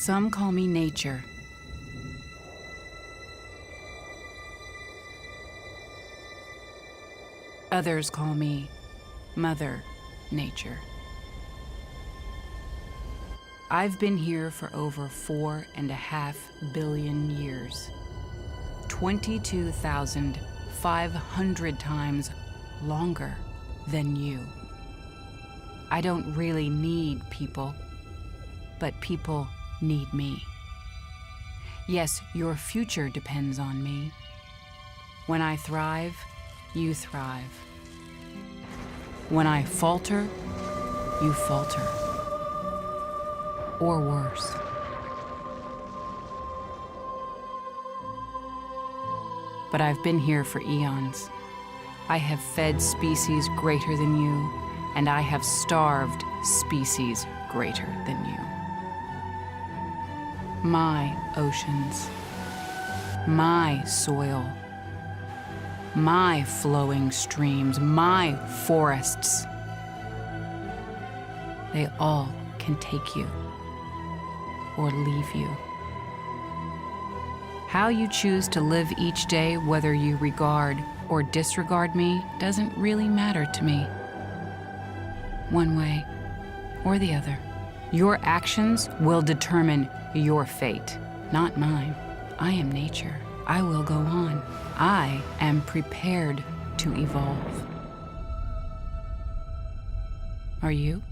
Some call me nature. Others call me Mother Nature. I've been here for over 4.5 billion years. 22,500 times longer than you. I don't really need people, but people need me. Yes, your future depends on me. When I thrive, you thrive. When I falter, you falter. Or worse. But I've been here for eons. I have fed species greater than you, and I have starved species greater than you. My oceans, my soil, my flowing streams, my forests, they all can take you or leave you. How you choose to live each day, whether you regard or disregard me, doesn't really matter to me. One way or the other. Your actions will determine your fate, not mine. I am nature. I will go on. I am prepared to evolve. Are you?